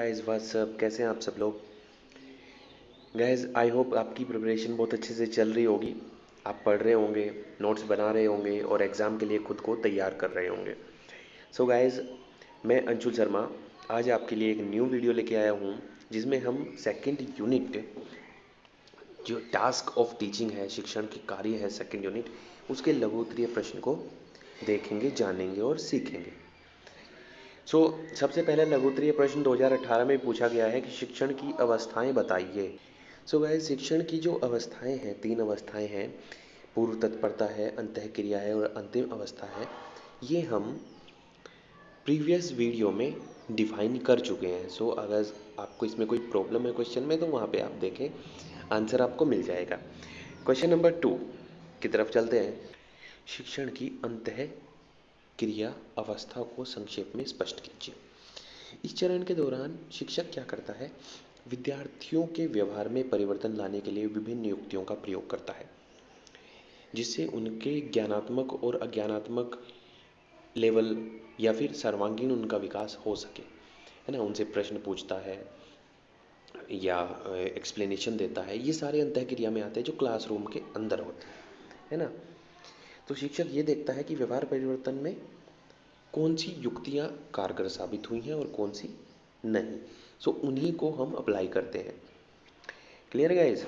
Guys what's up, कैसे हैं आप सब लोग। गाइस आई होप आपकी प्रिपरेशन बहुत अच्छे से चल रही होगी। आप पढ़ रहे होंगे, नोट्स बना रहे होंगे और एग्ज़ाम के लिए खुद को तैयार कर रहे होंगे। सो गाइस, मैं अंशुल शर्मा आज आपके लिए एक न्यू वीडियो लेके आया हूँ, जिसमें हम सेकंड यूनिट जो टास्क ऑफ टीचिंग है, शिक्षण के कार्य है सेकंड यूनिट, उसके लघु उत्तरीय प्रश्न को देखेंगे, जानेंगे और सीखेंगे। सबसे पहले लघु उत्तरीय प्रश्न 2018 में पूछा गया है कि शिक्षण की अवस्थाएं बताइए। गाइस, शिक्षण की जो अवस्थाएं हैं, 3 अवस्थाएं हैं। पूर्व तत्परता है, अंतःक्रिया है और अंतिम अवस्था है। ये हम प्रीवियस वीडियो में डिफाइन कर चुके हैं। अगर आपको इसमें कोई प्रॉब्लम है क्वेश्चन में, तो वहाँ पे आप देखें, आंसर आपको मिल जाएगा। क्वेश्चन नंबर 2 की तरफ चलते हैं। शिक्षण की अंतः क्रिया अवस्था को संक्षेप में स्पष्ट कीजिए। इस चरण के दौरान शिक्षक क्या करता है? विद्यार्थियों के व्यवहार में परिवर्तन लाने के लिए विभिन्न युक्तियों का प्रयोग करता है, जिससे उनके ज्ञानात्मक और अज्ञानात्मक लेवल या फिर सर्वांगीण उनका विकास हो सके, है ना। उनसे प्रश्न पूछता है या एक्सप्लेनेशन देता है। ये सारे अंतःक्रिया में आते हैं जो क्लासरूम के अंदर होते हैं, है ना। तो शिक्षक ये देखता है कि व्यवहार परिवर्तन में कौन सी युक्तियाँ कारगर साबित हुई हैं और कौन सी नहीं। उन्हीं को हम अप्लाई करते हैं। Clear guys?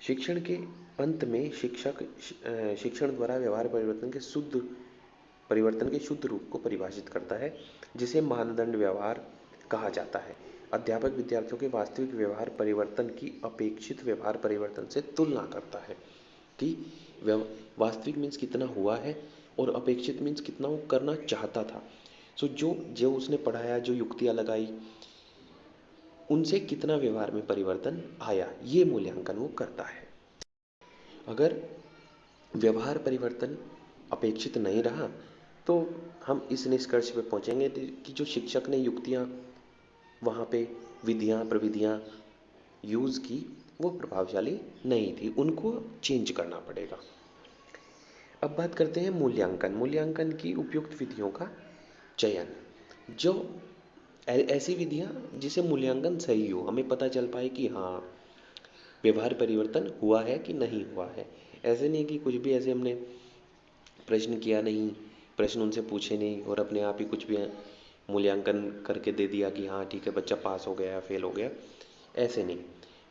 शिक्षण के अंत में शिक्षक शिक्षण द्वारा व्यवहार परिवर्तन के शुद्ध रूप को परिभाषित करता है, जिसे मानदंड व्यवहार कहा जाता है। अध्यापक विद्यार्थियों के वास्तविक व्यवहार परिवर्तन की अपेक्षित व्यवहार परिवर्तन से तुलना करता है कि वास्तविक मीन्स कितना हुआ है और अपेक्षित मीन्स कितना वो करना चाहता था। जो जो उसने पढ़ाया, जो युक्तियाँ लगाई, उनसे कितना व्यवहार में परिवर्तन आया, ये मूल्यांकन वो करता है। अगर व्यवहार परिवर्तन अपेक्षित नहीं रहा, तो हम इस निष्कर्ष पे पहुंचेंगे कि जो शिक्षक ने युक्तियाँ वहाँ पे विधियाँ प्रविधियाँ यूज़ की, वो प्रभावशाली नहीं थी, उनको चेंज करना पड़ेगा। अब बात करते हैं मूल्यांकन की उपयुक्त विधियों का चयन। जो ऐसी विधियाँ जिसे मूल्यांकन सही हो, हमें पता चल पाए कि हाँ, व्यवहार परिवर्तन हुआ है कि नहीं हुआ है। ऐसे नहीं कि कुछ भी ऐसे हमने प्रश्न किया नहीं, प्रश्न उनसे पूछे नहीं और अपने आप ही कुछ भी मूल्यांकन करके दे दिया कि हाँ ठीक है, बच्चा पास हो गया, फेल हो गया। ऐसे नहीं,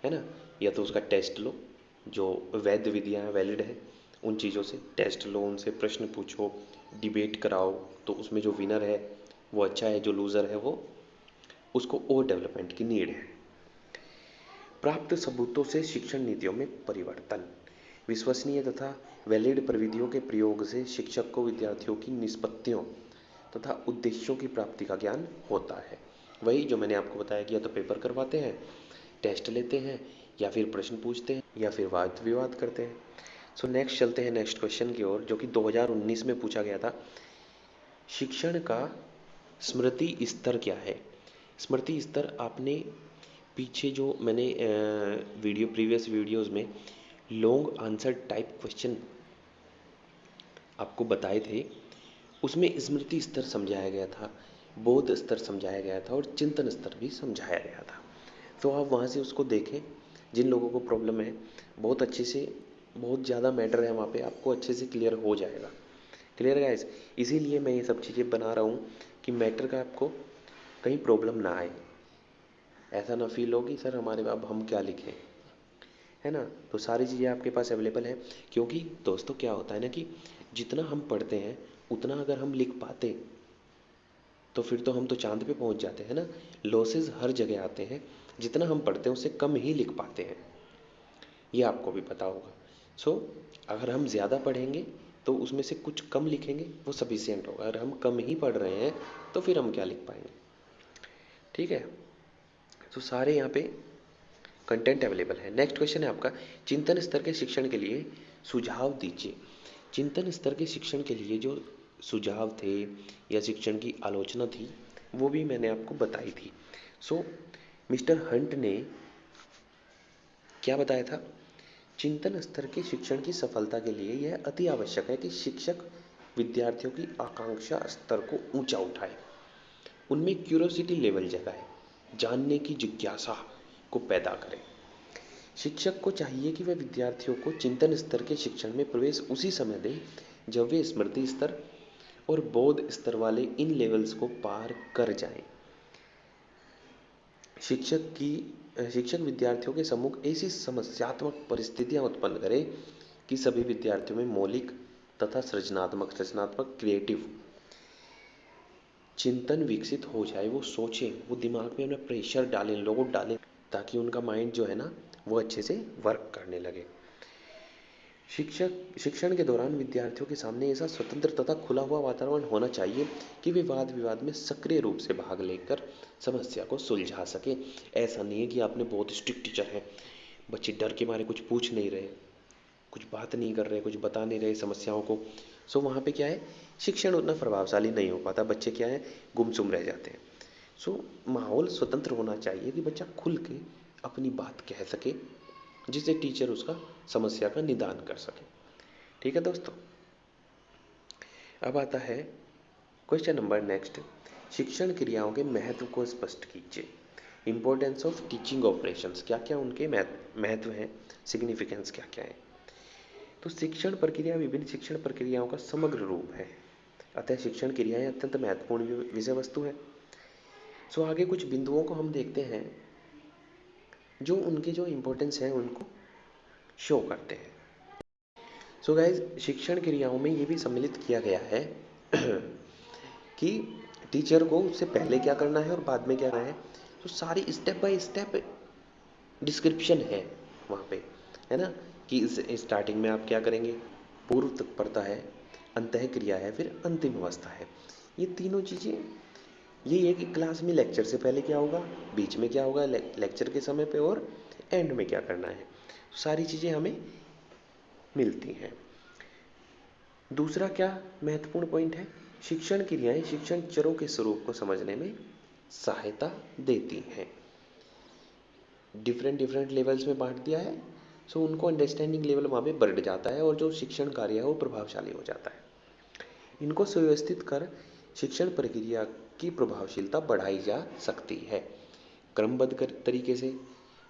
है ना। या तो उसका टेस्ट लो, जो वैध विधियाँ हैं, वैलिड है, उन चीज़ों से टेस्ट लो, उनसे प्रश्न पूछो, डिबेट कराओ, तो उसमें जो विनर है वो अच्छा है, जो लूज़र है वो उसको और डेवलपमेंट की नीड है। प्राप्त सबूतों से शिक्षण नीतियों में परिवर्तन। विश्वसनीय तथा वैलिड प्रविधियों के प्रयोग से शिक्षक को विद्यार्थियों की निष्पत्तियों तथा उद्देश्यों की प्राप्ति का ज्ञान होता है। वही जो मैंने आपको बताया कि या तो पेपर करवाते हैं, टेस्ट लेते हैं, या फिर प्रश्न पूछते हैं, या फिर वाद विवाद करते हैं। नेक्स्ट चलते हैं नेक्स्ट क्वेश्चन की ओर, जो कि 2019 में पूछा गया था। शिक्षण का स्मृति स्तर क्या है? स्मृति स्तर आपने पीछे जो मैंने प्रीवियस वीडियोस में लॉन्ग आंसर टाइप क्वेश्चन आपको बताए थे, उसमें स्मृति स्तर समझाया गया था, बोध स्तर समझाया गया था और चिंतन स्तर भी समझाया गया था। तो आप वहाँ से उसको देखें। जिन लोगों को प्रॉब्लम है, बहुत अच्छे से, बहुत ज़्यादा मैटर है वहाँ पे, आपको अच्छे से क्लियर हो जाएगा। Clear guys? इसीलिए मैं ये सब चीज़ें बना रहा हूँ कि मैटर का आपको कहीं प्रॉब्लम ना आए, ऐसा ना फील हो कि सर हमारे अब हम क्या लिखें, है ना। तो सारी चीज़ें आपके पास अवेलेबल है, क्योंकि दोस्तों क्या होता है ना कि जितना हम पढ़ते हैं उतना अगर हम लिख पाते तो फिर तो हम तो चांद पे पहुंच जाते हैं ना। लॉसेस हर जगह आते हैं, जितना हम पढ़ते हैं उससे कम ही लिख पाते हैं, ये आपको भी पता होगा। अगर हम ज़्यादा पढ़ेंगे तो उसमें से कुछ कम लिखेंगे, वो सफिशियंट होगा। अगर हम कम ही पढ़ रहे हैं तो फिर हम क्या लिख पाएंगे? ठीक है। सारे यहाँ पे कंटेंट अवेलेबल है। नेक्स्ट क्वेश्चन है आपका, चिंतन स्तर के शिक्षण के लिए सुझाव दीजिए। चिंतन स्तर के शिक्षण के लिए जो सुझाव थे या शिक्षण की आलोचना थी, वो भी मैंने आपको बताई थी। मिस्टर हंट ने क्या बताया था? चिंतन स्तर के शिक्षण की सफलता के लिए यह अति आवश्यक है कि शिक्षक विद्यार्थियों की आकांक्षा स्तर को ऊंचा उठाए, उनमें क्यूरोसिटी लेवल जगाए, जानने की जिज्ञासा को पैदा करें। शिक्षक को चाहिए कि वह विद्यार्थियों को चिंतन स्तर के शिक्षण में प्रवेश उसी समय दें जब वे स्मृति स्तर और बोध स्तर वाले इन लेवल्स को पार कर जाएं। शिक्षक विद्यार्थियों के सम्मुख ऐसी समस्यात्मक परिस्थितियां उत्पन्न करे कि सभी विद्यार्थियों में मौलिक तथा सृजनात्मक क्रिएटिव चिंतन विकसित हो जाए। वो सोचें, वो दिमाग में अपना प्रेशर डालें, लोड डालें, ताकि उनका माइंड जो है ना वो अच्छे से वर्क करने लगे। शिक्षण के दौरान विद्यार्थियों के सामने ऐसा स्वतंत्र तथा खुला हुआ वातावरण होना चाहिए कि वे वाद विवाद में सक्रिय रूप से भाग लेकर समस्या को सुलझा सके। ऐसा नहीं है कि आपने बहुत स्ट्रिक्ट टीचर है, बच्चे डर के मारे कुछ पूछ नहीं रहे, कुछ बात नहीं कर रहे, कुछ बता नहीं रहे समस्याओं को। सो वहाँ पे क्या है, शिक्षण उतना प्रभावशाली नहीं हो पाता, बच्चे क्या है गुमसुम रह जाते हैं। सो माहौल स्वतंत्र होना चाहिए कि बच्चा खुल के अपनी बात कह सके, जिससे टीचर उसका समस्या का निदान कर सके। ठीक है दोस्तों, अब आता है क्वेश्चन नंबर नेक्स्ट। शिक्षण क्रियाओं के महत्व को स्पष्ट कीजिए। इंपॉर्टेंस ऑफ टीचिंग ऑपरेशंस, क्या क्या उनके महत्व हैं, सिग्निफिकेंस क्या क्या है। तो शिक्षण प्रक्रिया विभिन्न शिक्षण प्रक्रियाओं का समग्र रूप है, अतः शिक्षण क्रियाएं अत्यंत महत्वपूर्ण विषय वस्तु है। सो आगे कुछ बिंदुओं को हम देखते हैं जो उनके जो इम्पोर्टेंस है उनको शो करते हैं। सो गाइज, शिक्षण क्रियाओं में ये भी सम्मिलित किया गया है कि टीचर को उससे पहले क्या करना है और बाद में क्या करना है। तो सारी स्टेप बाय स्टेप डिस्क्रिप्शन है वहाँ पे, है ना, कि इस स्टार्टिंग में आप क्या करेंगे, पूर्व तत्परता है, अंतः क्रिया है, फिर अंतिम अवस्था है। ये तीनों चीज़ें यही है कि क्लास में लेक्चर से पहले क्या होगा, बीच में क्या होगा लेक्चर के समय पे, और एंड में क्या करना है। सारी चीज़ें हमें मिलती हैं। दूसरा क्या महत्वपूर्ण पॉइंट है, शिक्षण क्रियाएं शिक्षण चरों के स्वरूप को समझने में सहायता देती हैं। डिफरेंट लेवल्स में बांट दिया है, सो उनको अंडरस्टैंडिंग लेवल वहाँ पे बढ़ जाता है और जो शिक्षण कार्य है वो प्रभावशाली हो जाता है। इनको सुव्यवस्थित कर शिक्षण प्रक्रिया की प्रभावशीलता बढ़ाई जा सकती है। क्रमबद्ध तरीके से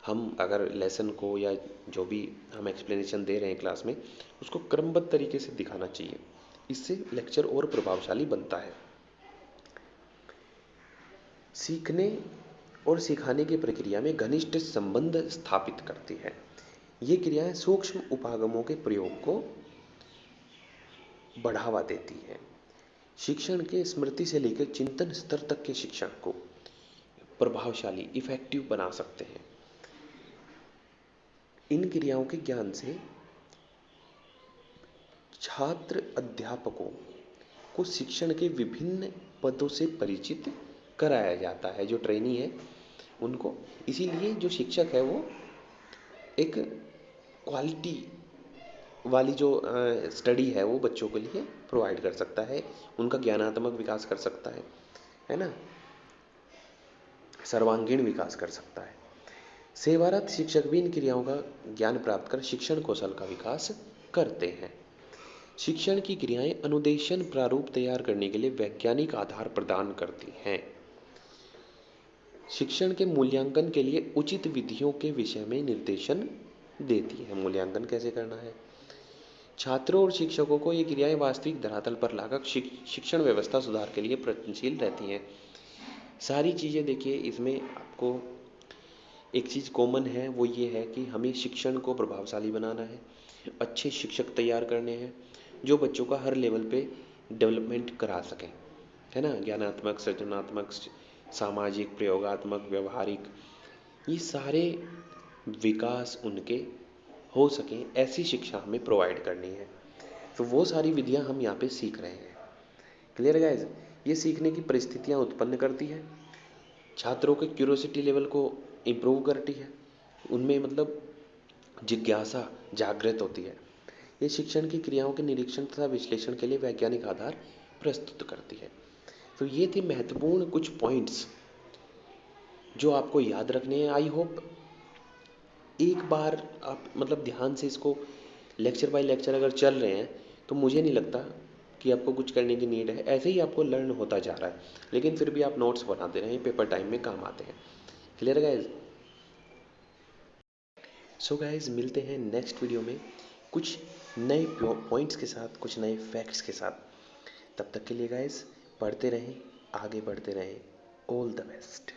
हम अगर लेसन को या जो भी हम एक्सप्लेनेशन दे रहे हैं क्लास में, उसको क्रमबद्ध तरीके से दिखाना चाहिए, इससे लेक्चर और प्रभावशाली बनता है। सीखने और सिखाने की प्रक्रिया में घनिष्ठ संबंध स्थापित करती है। ये क्रियाएं सूक्ष्म उपागमों के प्रयोग को बढ़ावा देती है। शिक्षण के स्मृति से लेकर चिंतन स्तर तक के शिक्षण को प्रभावशाली इफेक्टिव बना सकते हैं। इन क्रियाओं के ज्ञान से छात्र अध्यापकों को शिक्षण के विभिन्न पदों से परिचित कराया जाता है। जो ट्रेनी है उनको, इसीलिए जो शिक्षक है वो एक क्वालिटी वाली जो स्टडी है वो बच्चों के लिए प्रोवाइड कर सकता है, उनका ज्ञानात्मक विकास कर सकता है ना, सर्वांगीण विकास कर सकता है। सेवारत शिक्षक भी इन क्रियाओं का ज्ञान प्राप्त कर शिक्षण कौशल का विकास करते हैं। शिक्षण की क्रियाएं अनुदेशन प्रारूप तैयार करने के लिए वैज्ञानिक आधार प्रदान करती हैं। शिक्षण के मूल्यांकन के लिए उचित विधियों के विषय में निर्देशन देती है। मूल्यांकन कैसे करना है, छात्रों और शिक्षकों को ये क्रियाएं वास्तविक धरातल पर लाकर शिक्षण व्यवस्था सुधार के लिए प्रयत्नशील रहती हैं। सारी चीज़ें देखिए, इसमें आपको एक चीज़ कॉमन है, वो ये है कि हमें शिक्षण को प्रभावशाली बनाना है, अच्छे शिक्षक तैयार करने हैं जो बच्चों का हर लेवल पे डेवलपमेंट करा सकें, है ना, ज्ञानात्मक, सृजनात्मक, सामाजिक, प्रयोगात्मक, व्यवहारिक, ये सारे विकास उनके हो सकें, ऐसी शिक्षा हमें प्रोवाइड करनी है। तो वो सारी विधियां हम यहाँ पे सीख रहे हैं। क्लियर गाइस, ये सीखने की परिस्थितियाँ उत्पन्न करती है, छात्रों के क्यूरोसिटी लेवल को इम्प्रूव करती है, उनमें मतलब जिज्ञासा जागृत होती है। ये शिक्षण की क्रियाओं के निरीक्षण तथा विश्लेषण के लिए वैज्ञानिक आधार प्रस्तुत करती है। तो ये थे महत्वपूर्ण कुछ पॉइंट्स जो आपको याद रखने हैं। आई होप एक बार आप मतलब ध्यान से इसको लेक्चर बाय लेक्चर अगर चल रहे हैं तो मुझे नहीं लगता कि आपको कुछ करने की नीड है, ऐसे ही आपको लर्न होता जा रहा है, लेकिन फिर भी आप नोट्स बनाते रहें, पेपर टाइम में काम आते हैं। Clear guys? सो गाइज मिलते हैं नेक्स्ट वीडियो में कुछ नए पॉइंट्स के साथ, कुछ नए फैक्ट्स के साथ। तब तक के लिए गाइज पढ़ते रहें, आगे बढ़ते रहें। All the best.